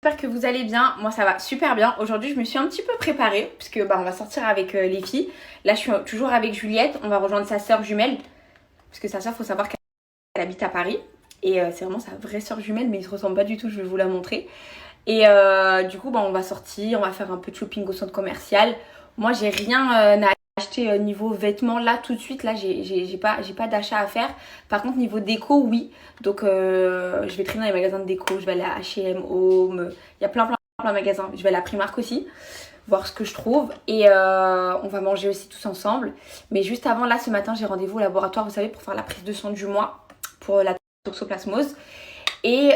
J'espère que vous allez bien, moi ça va super bien. Aujourd'hui je me suis un petit peu préparée puisque on va sortir avec les filles. Là je suis toujours avec Juliette, on va rejoindre sa soeur jumelle. Parce que sa soeur, faut savoir qu'elle habite à Paris. Et c'est vraiment sa vraie soeur jumelle, mais ils se ressemblent pas du tout, je vais vous la montrer. Et du coup on va sortir, on va faire un peu de shopping au centre commercial. Moi j'ai rien à acheter niveau vêtements là tout de suite, là j'ai pas d'achat à faire. Par contre niveau déco oui, donc je vais traîner dans les magasins de déco, je vais aller à H&M, Home, il y a plein de magasins, je vais aller à Primark aussi voir ce que je trouve et on va manger aussi tous ensemble. Mais juste avant, là ce matin j'ai rendez-vous au laboratoire, vous savez, pour faire la prise de sang du mois pour la toxoplasmose. Et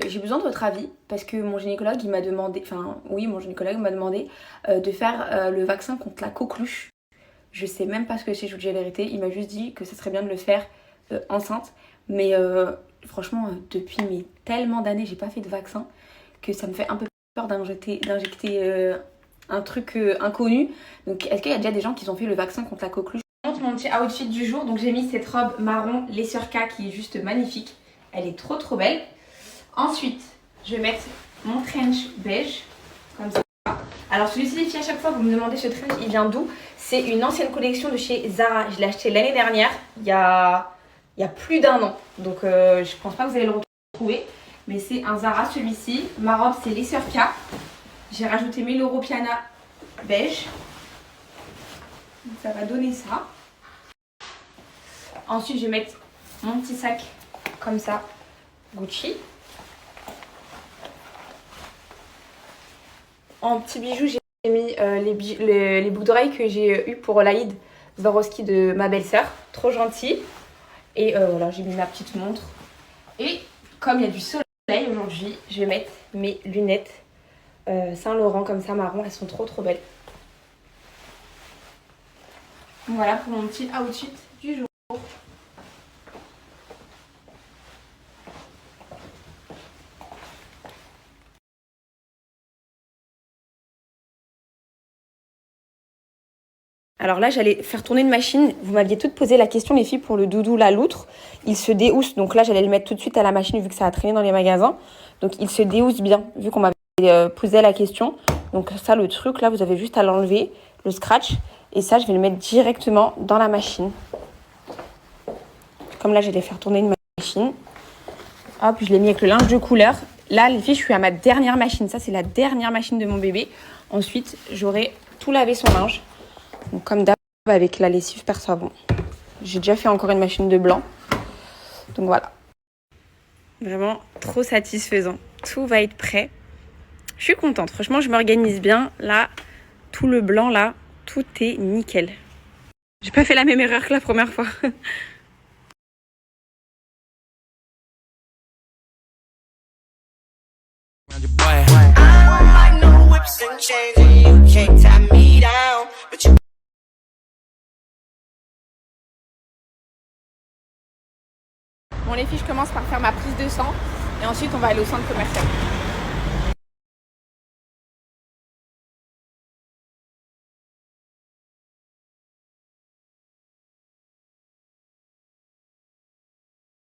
j'ai besoin de votre avis parce que mon gynécologue il m'a demandé, de faire le vaccin contre la coqueluche. Je sais même pas ce que c'est, je vous dis la vérité. Il m'a juste dit que ça serait bien de le faire enceinte. Mais franchement, depuis tellement d'années, j'ai pas fait de vaccin que ça me fait un peu peur d'injecter un truc inconnu. Donc est-ce qu'il y a déjà des gens qui ont fait le vaccin contre la coqueluche? Je montre mon petit outfit du jour. Donc j'ai mis cette robe marron Lessurka qui est juste magnifique. Elle est trop belle. Ensuite, je vais mettre mon trench beige, comme ça. Alors celui-ci, les filles, à chaque fois vous me demandez ce trench, il vient d'où? C'est une ancienne collection de chez Zara. Je l'ai acheté l'année dernière, il y a plus d'1 an. Donc je pense pas que vous allez le retrouver. Mais c'est un Zara celui-ci. Ma robe c'est Lessurka. J'ai rajouté mes Piana beige. Donc, ça va donner ça. Ensuite, je vais mettre mon petit sac comme ça, Gucci. En petits bijoux, j'ai mis les boucles d'oreilles que j'ai eu pour l'Aïd Swarovski de ma belle-sœur. Trop gentil. Et voilà, j'ai mis ma petite montre. Et comme il y a du soleil aujourd'hui, je vais mettre mes lunettes Saint-Laurent comme ça, marron. Elles sont trop belles. Voilà pour mon petit outfit du jour. Alors là, j'allais faire tourner une machine. Vous m'aviez toutes posé la question, les filles, pour le doudou, la loutre. Il se déhousse. Donc là, j'allais le mettre tout de suite à la machine vu que ça a traîné dans les magasins. Donc il se déhousse bien, vu qu'on m'avait posé la question. Donc ça, le truc, là, vous avez juste à l'enlever, le scratch. Et ça, je vais le mettre directement dans la machine. Comme là, j'allais faire tourner une machine. Hop, je l'ai mis avec le linge de couleur. Là, les filles, je suis à ma dernière machine. Ça, c'est la dernière machine de mon bébé. Ensuite, j'aurai tout lavé son linge. Donc, comme d'hab, avec la lessive per savon. J'ai déjà fait encore une machine de blanc. Donc voilà. Vraiment trop satisfaisant. Tout va être prêt. Je suis contente. Franchement, je m'organise bien. Là, tout le blanc, là, tout est nickel. J'ai pas fait la même erreur que la première fois. Bon les filles, je commence par faire ma prise de sang et ensuite on va aller au centre commercial.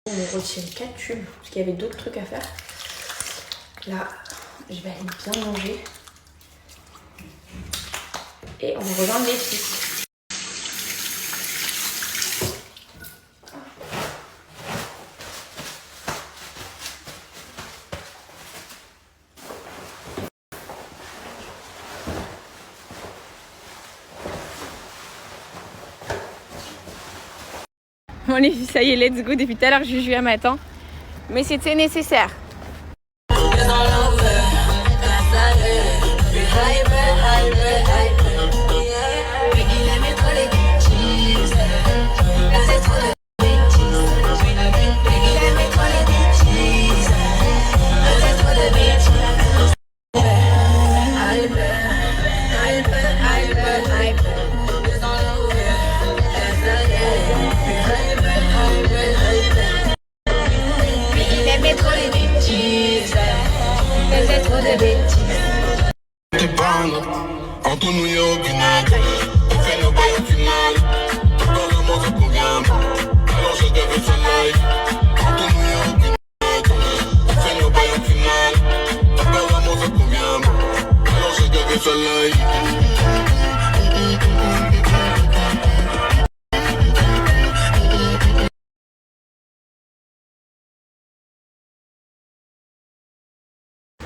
On a retiré 4 tubes parce qu'il y avait d'autres trucs à faire. Là, je vais aller bien manger. Et on va rejoindre les filles. Bon les filles, ça y est, let's go. Depuis tout à l'heure, Juju m'attend. Mais c'était nécessaire.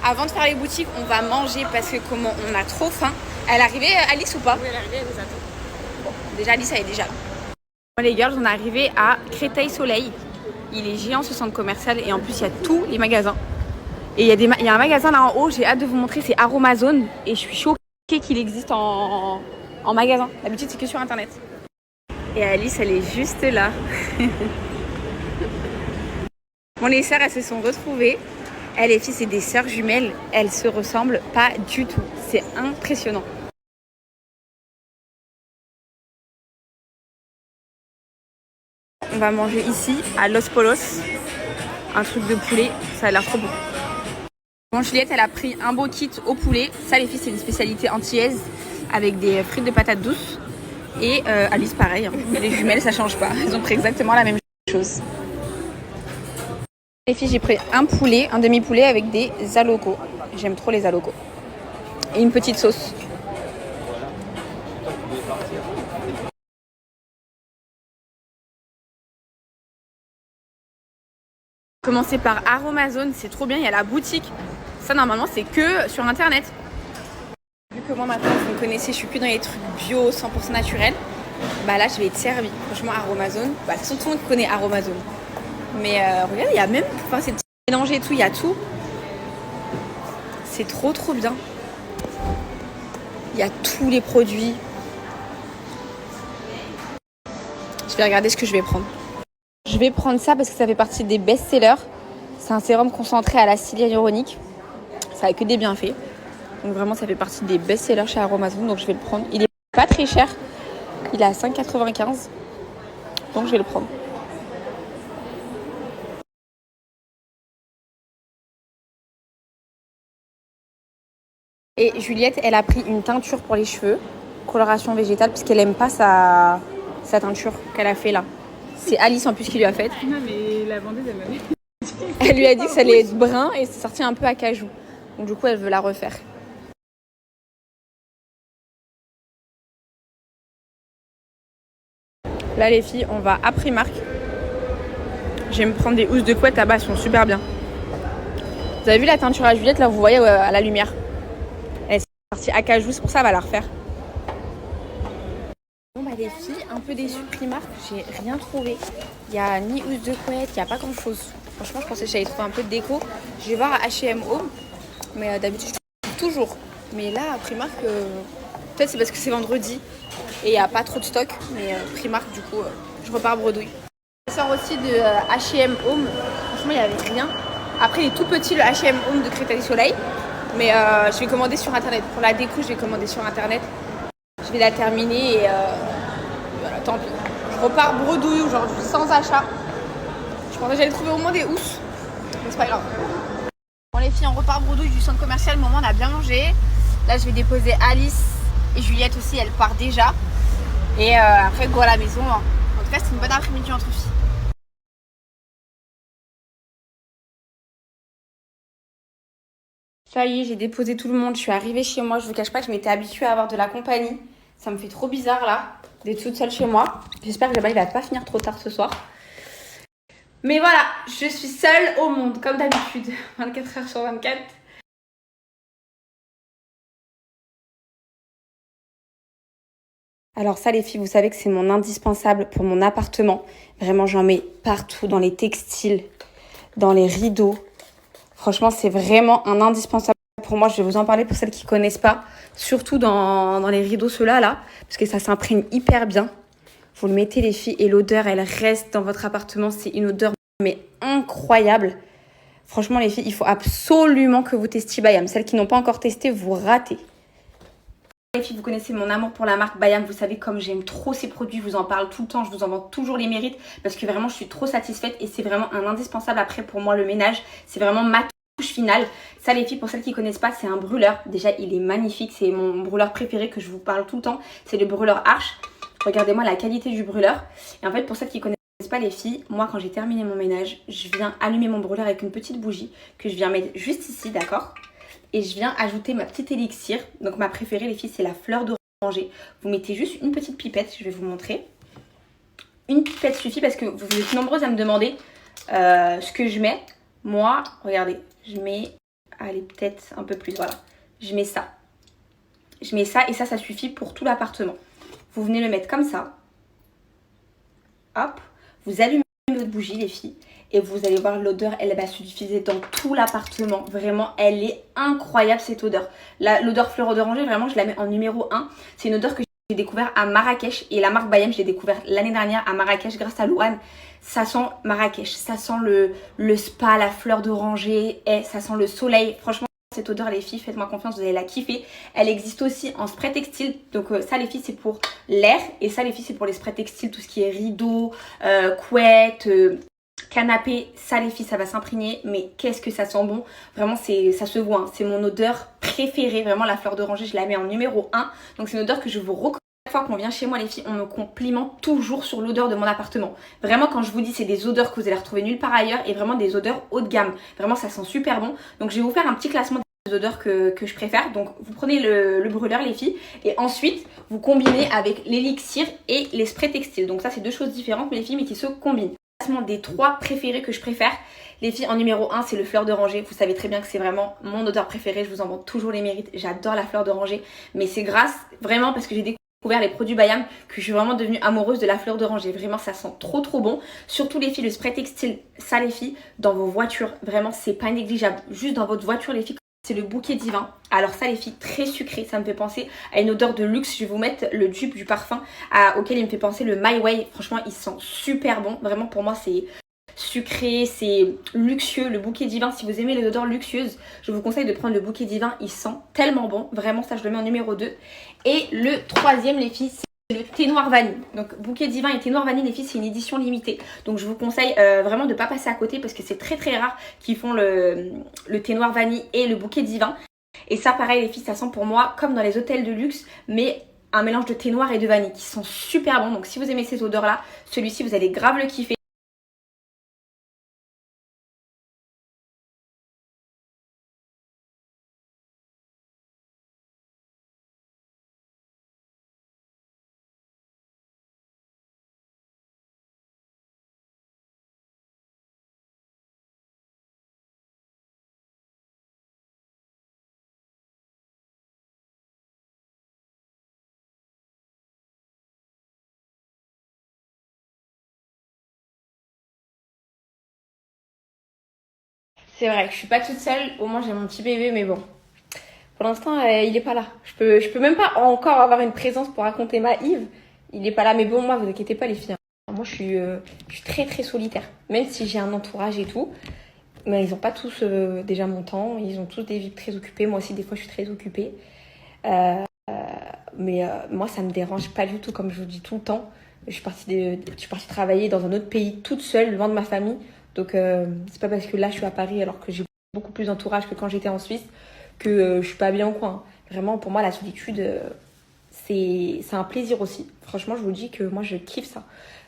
Avant de faire les boutiques, on va manger parce que comment on a trop faim. Elle est arrivée, Alice, ou pas? Oui, elle est arrivée, elle nous attend. Bon, déjà Alice, elle est déjà là. Bon, les girls, on est arrivé à Créteil-Soleil. Il est géant ce centre commercial et en plus il y a tous les magasins. Et il y a un magasin là en haut, j'ai hâte de vous montrer, c'est Aromazone. Et je suis choquée qu'il existe en magasin. D'habitude c'est que sur internet. Et Alice, elle est juste là. Bon, les sœurs, elles se sont retrouvées. Elle et les filles, c'est des sœurs jumelles. Elles se ressemblent pas du tout. C'est impressionnant. On va manger ici, à Los Polos. Un truc de poulet, ça a l'air trop bon. Bon, Juliette, elle a pris un beau kit au poulet. Ça, les filles, c'est une spécialité antillaise avec des frites de patates douces. Et Alice, pareil. Hein. Les jumelles, ça change pas. Elles ont pris exactement la même chose. Les filles, j'ai pris un poulet, un demi-poulet avec des alocos. J'aime trop les alocos. Et une petite sauce. Commencer par Aromazone, c'est trop bien, il y a la boutique. Ça, normalement, c'est que sur internet. Vu que moi, maintenant, vous me connaissez, je suis que dans les trucs bio, 100% naturels. Bah là, je vais être servie. Franchement, Aromazone. Bah, de toute façon, tout le monde connaît Aromazone. Mais regarde, il y a même, enfin, c'est mélangé et tout, il y a tout. C'est trop, trop bien. Il y a tous les produits. Je vais regarder ce que je vais prendre. Je vais prendre ça parce que ça fait partie des best-sellers. C'est un sérum concentré à l'acide hyaluronique. Ça a que des bienfaits. Donc vraiment, ça fait partie des best-sellers chez Aromazone. Donc je vais le prendre. Il est pas très cher. Il est à 5,95 €. Donc je vais le prendre. Et Juliette, elle a pris une teinture pour les cheveux. Coloration végétale, parce qu'elle aime pas sa teinture qu'elle a fait là. C'est Alice en plus qui lui a faite. Non, mais la vendeuse, elle m'avait dit. Elle lui a dit que ça allait être brun et c'est sorti un peu à cajou. Donc du coup, elle veut la refaire. Là, les filles, on va à Primark. Je vais me prendre des housses de couette là-bas, elles sont super bien. Vous avez vu la teinture à Juliette, là, vous voyez à la lumière. Elle est sortie à cajou, c'est pour ça qu'elle va la refaire. Bon bah les filles, un peu déçue Primark, j'ai rien trouvé. Il n'y a ni housse de couette, il n'y a pas grand chose. Franchement, je pensais que j'allais trouver un peu de déco. Je vais voir à H&M Home, mais d'habitude je trouve toujours. Mais là, à Primark, peut-être c'est parce que c'est vendredi et il n'y a pas trop de stock. Mais Primark, du coup, je repars bredouille. Je sors aussi de H&M Home. Franchement, il n'y avait rien. Après, il est tout petit le H&M Home de Créteil-Soleil. Mais je vais commander sur internet. Pour la déco, je vais commander sur internet. Je vais la terminer et voilà, tant pis. Je repars bredouille aujourd'hui, sans achat. Je pensais que j'allais trouver au moins des housses, mais c'est pas grave. Bon les filles, on repart bredouille du centre commercial. Au moment, on a bien mangé. Là, je vais déposer Alice et Juliette aussi, elle part déjà. Et après, go à la maison. En tout cas, c'est une bonne après-midi entre filles. Ça y est, j'ai déposé tout le monde. Je suis arrivée chez moi. Je vous cache pas que je m'étais habituée à avoir de la compagnie. Ça me fait trop bizarre là, d'être toute seule chez moi. J'espère que Jabba il va pas finir trop tard ce soir. Mais voilà, je suis seule au monde, comme d'habitude. 24 heures sur 24. Alors ça les filles, vous savez que c'est mon indispensable pour mon appartement. Vraiment, j'en mets partout, dans les textiles, dans les rideaux. Franchement, c'est vraiment un indispensable pour moi. Je vais vous en parler pour celles qui ne connaissent pas. Surtout dans les rideaux, ceux-là, là. Parce que ça s'imprègne hyper bien. Vous le mettez, les filles, et l'odeur, elle reste dans votre appartement. C'est une odeur, mais incroyable. Franchement, les filles, il faut absolument que vous testiez Bayam. Celles qui n'ont pas encore testé, vous ratez. Les filles, vous connaissez mon amour pour la marque Bayam. Vous savez comme j'aime trop ces produits. Je vous en parle tout le temps. Je vous en vends toujours les mérites. Parce que vraiment, je suis trop satisfaite. Et c'est vraiment un indispensable après pour moi, le ménage. C'est vraiment ma touche finale. Ça, les filles, pour celles qui ne connaissent pas, c'est un brûleur. Déjà, il est magnifique. C'est mon brûleur préféré que je vous parle tout le temps. C'est le brûleur Arche. Regardez-moi la qualité du brûleur. Et en fait, pour celles qui ne connaissent pas les filles, moi, quand j'ai terminé mon ménage, je viens allumer mon brûleur avec une petite bougie que je viens mettre juste ici, d'accord ? Et je viens ajouter ma petite élixir. Donc ma préférée les filles, c'est la fleur d'oranger. Vous mettez juste une petite pipette, je vais vous montrer. Une pipette suffit parce que vous êtes nombreuses à me demander ce que je mets. Moi, regardez, je mets Allez, peut-être un peu plus, voilà. Je mets ça. Je mets ça et ça suffit pour tout l'appartement. Vous venez le mettre comme ça. Hop. Vous allumez votre bougie, les filles. Et vous allez voir l'odeur, elle va se diffuser dans tout l'appartement. Vraiment, elle est incroyable cette odeur. L'odeur fleur d'oranger, vraiment, je la mets en numéro 1. C'est une odeur que j'ai découvert à Marrakech. Et la marque Bayem, je l'ai découvert l'année dernière à Marrakech grâce à Louane. Ça sent Marrakech. Ça sent le spa, la fleur d'oranger. Et ça sent le soleil. Franchement, cette odeur, les filles, faites-moi confiance, vous allez la kiffer. Elle existe aussi en spray textile. Donc ça, les filles, c'est pour l'air. Et ça, les filles, c'est pour les sprays textiles. Tout ce qui est rideaux, couettes... canapé, ça les filles, ça va s'imprégner, mais qu'est-ce que ça sent bon. Vraiment, ça se voit, hein. C'est mon odeur préférée. Vraiment, la fleur d'oranger, je la mets en numéro 1. Donc, c'est une odeur que je vous recommande. Chaque fois qu'on vient chez moi, les filles, on me complimente toujours sur l'odeur de mon appartement. Vraiment, quand je vous dis, c'est des odeurs que vous allez retrouver nulle part ailleurs et vraiment des odeurs haut de gamme. Vraiment, ça sent super bon. Donc, je vais vous faire un petit classement des odeurs que je préfère. Donc, vous prenez le brûleur, les filles, et ensuite, vous combinez avec l'élixir et les sprays textiles. Donc, ça, c'est deux choses différentes, les filles, mais qui se combinent. Des 3 préférés que je préfère, les filles, en numéro 1 c'est le fleur d'oranger. Vous savez très bien que c'est vraiment mon odeur préférée, je vous en vante toujours les mérites. J'adore la fleur d'oranger, mais c'est grâce vraiment parce que j'ai découvert les produits Bayam que je suis vraiment devenue amoureuse de la fleur d'oranger. Vraiment, ça sent trop bon. Surtout les filles, le spray textile, ça les filles, dans vos voitures, vraiment c'est pas négligeable. Juste dans votre voiture, les filles, c'est le bouquet divin. Alors ça, les filles, très sucré, ça me fait penser à une odeur de luxe. Je vais vous mettre le dupe du parfum auquel il me fait penser le My Way. Franchement, il sent super bon. Vraiment, pour moi, c'est sucré, c'est luxueux. Le bouquet divin, si vous aimez les odeurs luxueuses, je vous conseille de prendre le bouquet divin. Il sent tellement bon. Vraiment, ça, je le mets en numéro 2. Et le troisième, les filles, c'est le thé noir vanille. Donc bouquet divin et thé noir vanille, les filles, c'est une édition limitée. Donc je vous conseille vraiment de ne pas passer à côté parce que c'est très rare qu'ils font le thé noir vanille et le bouquet divin. Et ça, pareil, les filles, ça sent pour moi comme dans les hôtels de luxe, mais un mélange de thé noir et de vanille qui sent super bon. Donc si vous aimez ces odeurs-là, celui-ci, vous allez grave le kiffer. C'est vrai que je suis pas toute seule, au moins j'ai mon petit bébé, mais bon. Pour l'instant, il est pas là. Je peux même pas encore avoir une présence pour raconter ma Yves. Il est pas là, mais bon, moi, vous inquiétez pas, les filles, hein. Moi, je suis très solitaire. Même si j'ai un entourage et tout, mais ils ont pas tous déjà mon temps. Ils ont tous des vies très occupées. Moi aussi, des fois, je suis très occupée. Mais moi, ça me dérange pas du tout, comme je vous dis tout le temps. Je suis partie travailler dans un autre pays toute seule, loin de ma famille. Donc, c'est pas parce que là, je suis à Paris alors que j'ai beaucoup plus d'entourage que quand j'étais en Suisse que je suis pas bien au coin. Vraiment, pour moi, la solitude, c'est un plaisir aussi. Franchement, je vous dis que moi, je kiffe ça.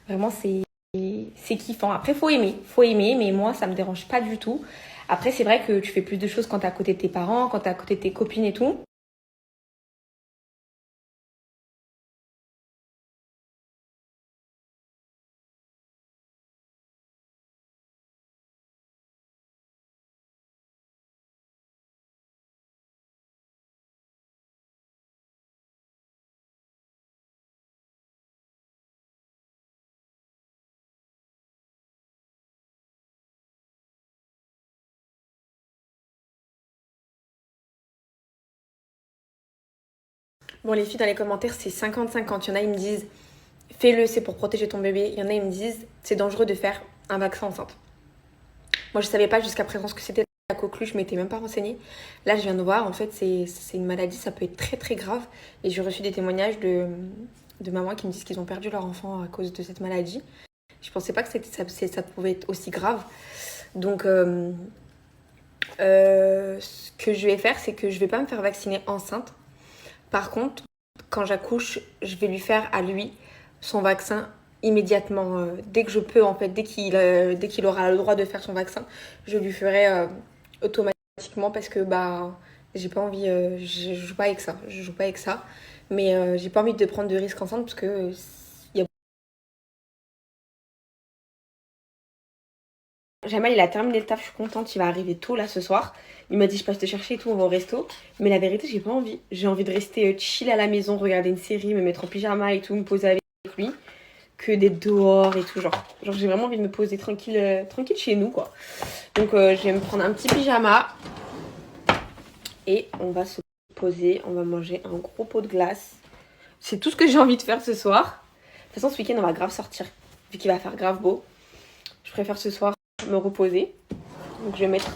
Vraiment, c'est kiffant. Après, faut aimer, mais moi, ça me dérange pas du tout. Après, c'est vrai que tu fais plus de choses quand t'es à côté de tes parents, quand t'es à côté de tes copines et tout. Bon, les filles, dans les commentaires, c'est 50-50. Il y en a, ils me disent, fais-le, c'est pour protéger ton bébé. Il y en a, ils me disent, c'est dangereux de faire un vaccin enceinte. Moi, je savais pas jusqu'à présent ce que c'était la coqueluche, je m'étais même pas renseignée. Là, je viens de voir, en fait, c'est une maladie, ça peut être très grave. Et j'ai reçu des témoignages de mamans qui me disent qu'ils ont perdu leur enfant à cause de cette maladie. Je pensais pas que ça pouvait être aussi grave. Donc, ce que je vais faire, c'est que je vais pas me faire vacciner enceinte. Par contre, quand j'accouche, je vais lui faire à lui son vaccin immédiatement. Dès que je peux, en fait, dès qu'il aura le droit de faire son vaccin, je lui ferai automatiquement parce que bah j'ai pas envie, je joue pas avec ça. Je joue pas avec ça. Mais j'ai pas envie de prendre de risques enceinte parce que Jamal, il a terminé le taf, je suis contente, il va arriver tôt là ce soir. Il m'a dit je passe te chercher et tout, on va au resto. Mais la vérité, j'ai pas envie. J'ai envie de rester chill à la maison, regarder une série, me mettre en pyjama et tout, me poser avec lui. Que d'être dehors et tout, genre j'ai vraiment envie de me poser tranquille, tranquille chez nous quoi. Donc je vais me prendre un petit pyjama et on va se poser, on va manger un gros pot de glace. C'est tout ce que j'ai envie de faire ce soir. De toute façon ce week-end on va grave sortir, vu qu'il va faire grave beau. Je préfère ce soir me reposer. Donc je vais mettre...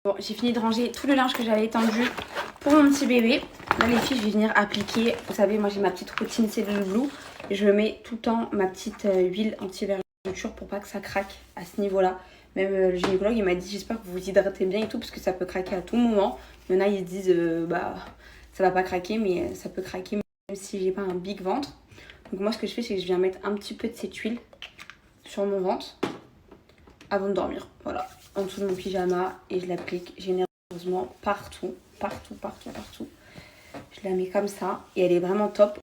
Bon, j'ai fini de ranger tout le linge que j'avais étendu pour mon petit bébé. Là les filles, je vais venir appliquer. Vous savez, moi j'ai ma petite routine Cellule Blue. Je mets tout le temps ma petite huile anti-vergeture pour pas que ça craque à ce niveau-là. Même le gynécologue, il m'a dit j'espère que vous vous hydratez bien et tout parce que ça peut craquer à tout moment. Il y en a, ils se disent bah ça va pas craquer, mais ça peut craquer même si j'ai pas un big ventre. Donc moi ce que je fais, c'est que je viens mettre un petit peu de cette huile sur mon ventre avant de dormir. Voilà, en dessous de mon pyjama et je l'applique généreusement partout. Je la mets comme ça et elle est vraiment top.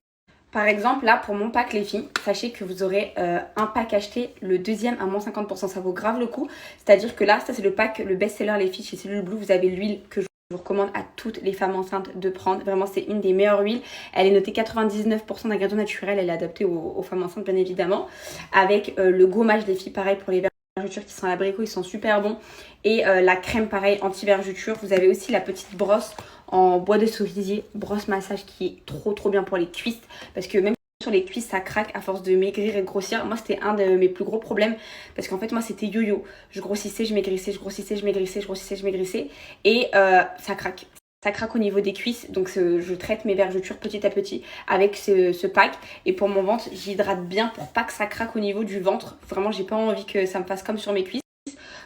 Par exemple, là, pour mon pack, les filles, sachez que vous aurez un pack acheté, le deuxième à moins 50%. Ça vaut grave le coup. C'est-à-dire que là, ça, c'est le pack, le best-seller, les filles, chez Cellule Blue. Vous avez l'huile que je vous recommande à toutes les femmes enceintes de prendre. Vraiment, c'est une des meilleures huiles. Elle est notée 99% d'ingrédients naturels. Elle est adaptée aux femmes enceintes, bien évidemment. Avec le gommage, les filles, pareil, pour les vergetures qui sont à l'abricot, ils sont super bons. Et la crème, pareil, anti-vergeture. Vous avez aussi la petite brosse en bois de cerisier, brosse massage qui est trop bien pour les cuisses, parce que même sur les cuisses ça craque à force de maigrir et de grossir. Moi c'était un de mes plus gros problèmes, parce qu'en fait moi c'était yo-yo, je grossissais, je maigrissais, je grossissais, je maigrissais, je grossissais, je maigrissais, et ça craque au niveau des cuisses. Donc je traite mes vergetures petit à petit avec ce pack, et pour mon ventre j'hydrate bien pour pas que ça craque au niveau du ventre. Vraiment j'ai pas envie que ça me fasse comme sur mes cuisses.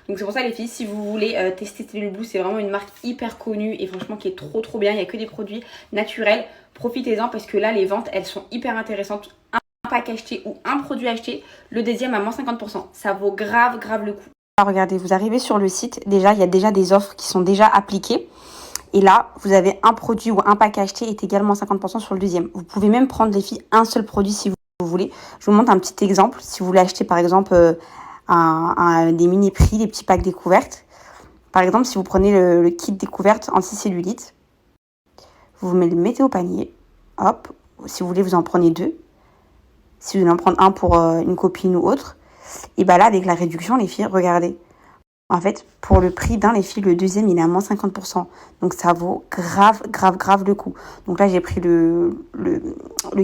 Donc c'est pour ça les filles, si vous voulez tester Cellule Blue, c'est vraiment une marque hyper connue et franchement qui est trop bien. Il n'y a que des produits naturels. Profitez-en parce que là les ventes elles sont hyper intéressantes. Un pack acheté ou un produit acheté, le deuxième à moins 50%. Ça vaut grave le coup. Regardez, vous arrivez sur le site, déjà il y a déjà des offres qui sont déjà appliquées. Et là, vous avez un produit ou un pack acheté est également 50% sur le deuxième. Vous pouvez même prendre les filles un seul produit si vous voulez. Je vous montre un petit exemple. Si vous voulez acheter par exemple... des mini prix, des petits packs découvertes. Par exemple, si vous prenez le kit découverte anti-cellulite, vous le mettez au panier. Hop, si vous voulez, vous en prenez 2. Si vous voulez en prendre un pour une copine ou autre. Et bah là, avec la réduction, les filles, regardez. En fait, pour le prix d'un, les filles, le deuxième, il est à moins 50%. Donc ça vaut grave le coup. Donc là, j'ai pris le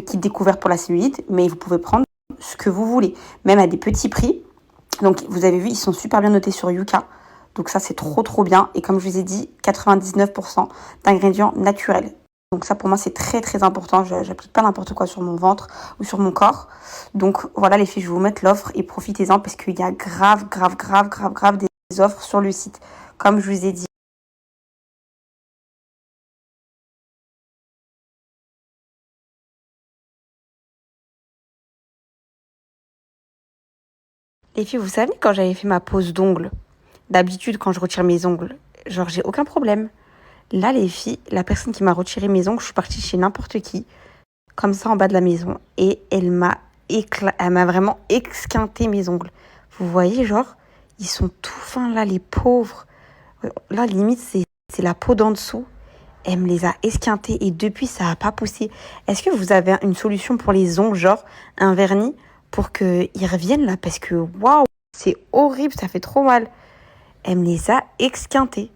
kit découverte pour la cellulite, mais vous pouvez prendre ce que vous voulez, même à des petits prix. Donc vous avez vu, ils sont super bien notés sur Yuka. Donc ça c'est trop bien. Et comme je vous ai dit, 99% d'ingrédients naturels. Donc ça pour moi c'est très important. J'applique pas n'importe quoi sur mon ventre ou sur mon corps. Donc voilà les filles, je vais vous mettre l'offre et profitez-en parce qu'il y a grave des offres sur le site. Comme je vous ai dit. Les filles, vous savez, quand j'avais fait ma pose d'ongles, d'habitude, quand je retire mes ongles, genre, j'ai aucun problème. Là, les filles, la personne qui m'a retiré mes ongles, je suis partie chez n'importe qui, comme ça, en bas de la maison, et elle m'a vraiment esquinté mes ongles. Vous voyez, genre, ils sont tout fins, là, les pauvres. Là, limite, c'est la peau d'en dessous. Elle me les a esquintés, et depuis, ça n'a pas poussé. Est-ce que vous avez une solution pour les ongles, genre, un vernis pour qu'ils reviennent là, parce que waouh, c'est horrible, ça fait trop mal. Elle me les a esquintés.